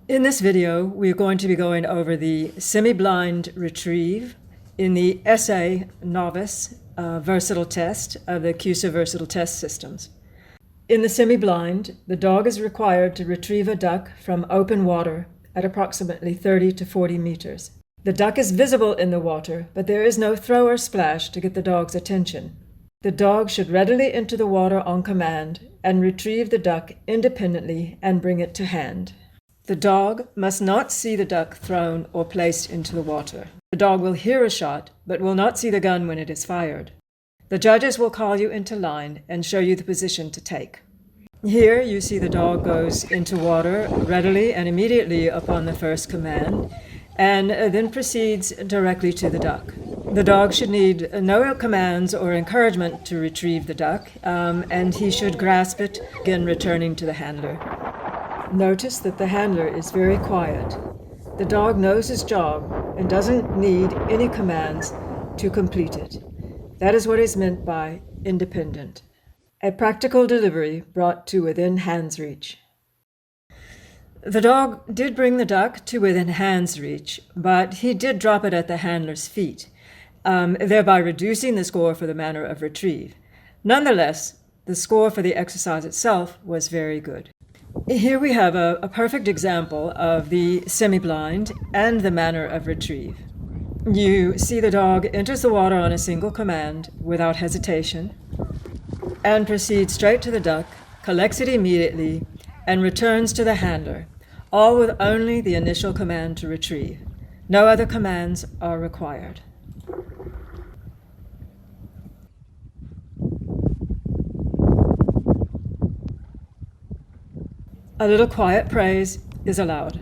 In this video, we're going to be going over the semi-blind retrieve in the SA-Novice Versatile Test of the KUSA Versatile Test systems. In the semi-blind, the dog is required to retrieve a duck from open water at approximately 30 to 40 meters. The duck is visible in the water, but there is no throw or splash to get the dog's attention. The dog should readily enter the water on command and retrieve the duck independently and bring it to hand. The dog must not see the duck thrown or placed into the water. The dog will hear a shot, but will not see the gun when it is fired. The judges will call you into line and show you the position to take. Here you see the dog goes into water readily and immediately upon the first command, and then proceeds directly to the duck. The dog should need no commands or encouragement to retrieve the duck, and he should grasp it, again returning to the handler. Notice that the handler is very quiet. The dog knows his job and doesn't need any commands to complete it. That is what is meant by independent. A practical delivery brought to within hand's reach. The dog did bring the duck to within hand's reach, but he did drop it at the handler's feet, thereby reducing the score for the manner of retrieve. Nonetheless, the score for the exercise itself was very good. Here we have a perfect example of the semi-blind and the manner of retrieve. You see the dog enters the water on a single command without hesitation and proceeds straight to the duck, collects it immediately, and returns to the handler, all with only the initial command to retrieve. No other commands are required. A little quiet praise is allowed.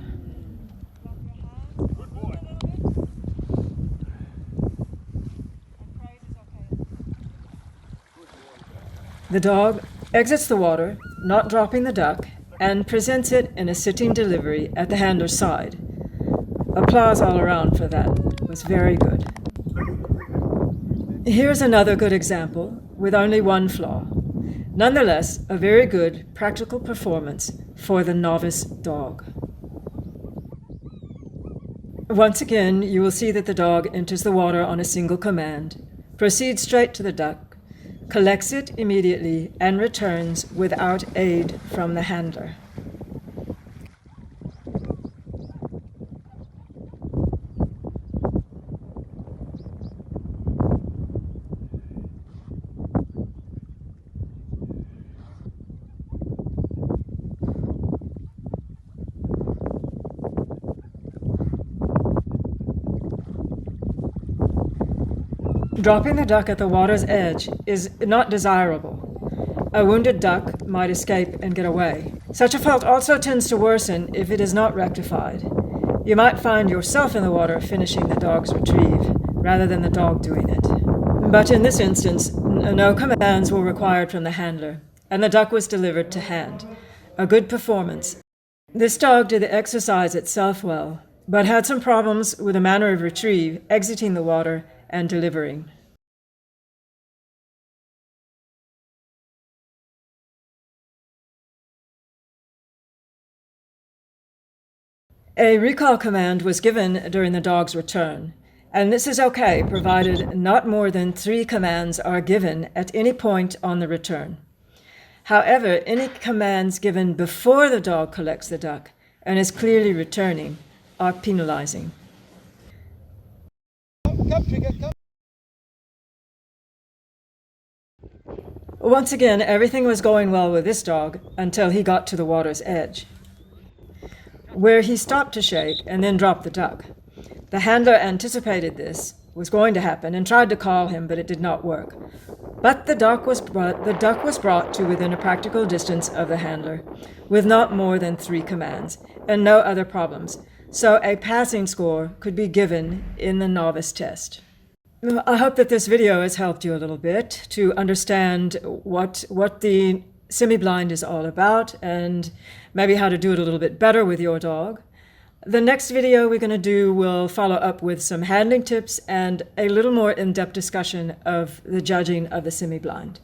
The dog exits the water, not dropping the duck, and presents it in a sitting delivery at the handler's side. Applause all around for that. It was very good. Here's another good example with only one flaw. Nonetheless, a very good practical performance for the novice dog. Once again, you will see that the dog enters the water on a single command, proceeds straight to the duck, collects it immediately, and returns without aid from the handler. Dropping the duck at the water's edge is not desirable. A wounded duck might escape and get away. Such a fault also tends to worsen if it is not rectified. You might find yourself in the water finishing the dog's retrieve, rather than the dog doing it. But in this instance, no commands were required from the handler, and the duck was delivered to hand. A good performance. This dog did the exercise itself well, but had some problems with the manner of retrieve, exiting the water, and delivering. A recall command was given during the dog's return, and this is okay provided not more than 3 commands are given at any point on the return. However, any commands given before the dog collects the duck and is clearly returning are penalizing. Once again, everything was going well with this dog until he got to the water's edge, where he stopped to shake and then dropped the duck. The handler anticipated this was going to happen and tried to call him, but it did not work. But the duck was brought to within a practical distance of the handler, with not more than 3 commands, and no other problems, so a passing score could be given in the novice test. I hope that this video has helped you a little bit to understand what the semi-blind is all about and maybe how to do it a little bit better with your dog. The next video we're going to do will follow up with some handling tips and a little more in-depth discussion of the judging of the semi-blind.